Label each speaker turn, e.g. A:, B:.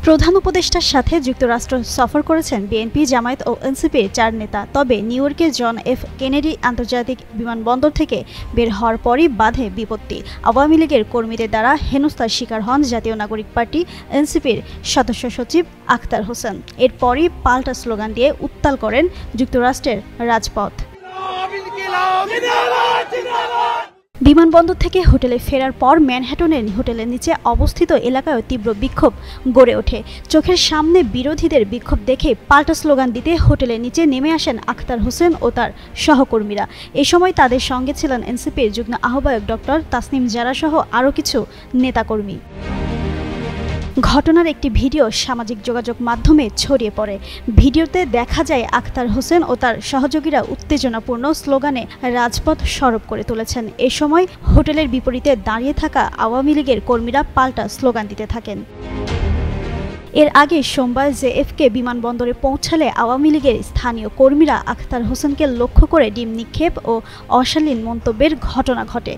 A: প্রধান উপদেষ্টার সাথে যুক্তরাষ্ট্র সফর করেছেন বিএনপি, জামায়াত ও এনসিপির ৪ নেতা। তবে নিউ ইয়র্কের জন এফ কেনেডি আন্তর্জাতিক বিমানবন্দর থেকে বের হওয়ার পরই বাধে বিপত্তি। আওয়ামী লীগের কর্মীদের দ্বারা হেনস্থার শিকার হন জাতীয় নাগরিক পার্টি এনসিপির সদস্য সচিব আখতার হোসেন। এরপরই পাল্টা স্লোগান দিয়ে উত্তাল করেন যুক্তরাষ্ট্রের রাজপথ। বিমানবন্দর থেকে হোটেলে ফেরার পর ম্যানহাটনের হোটেলের নিচে অবস্থিত এলাকায় তীব্র বিক্ষোভ গড়ে ওঠে। চোখের সামনে বিরোধীদের বিক্ষোভ দেখে পাল্টা স্লোগান দিতে হোটেলের নিচে নেমে আসেন আখতার হোসেন ও তার সহকর্মীরা। এ সময় তাদের সঙ্গে ছিলেন এনসিপির যুগ্ম আহ্বায়ক ডক্টর তাসনিম জারা সহ আরও কিছু নেতাকর্মী। ঘটনার একটি ভিডিও সামাজিক যোগাযোগ মাধ্যমে ছড়িয়ে পড়ে। ভিডিওতে দেখা যায় আখতার হোসেন ও তার সহযোগীরা উত্তেজনাপূর্ণ স্লোগানে রাজপথ সরব করে তুলেছেন। এ সময় হোটেলের বিপরীতে দাঁড়িয়ে থাকা আওয়ামী লীগের কর্মীরা পাল্টা স্লোগান দিতে থাকেন। এর আগে সোমবার জেএফকে বিমানবন্দরে পৌঁছালে আওয়ামী লীগের স্থানীয় কর্মীরা আখতার হোসেনকে লক্ষ্য করে ডিম নিক্ষেপ ও অশালীন মন্তব্যের ঘটনা ঘটে।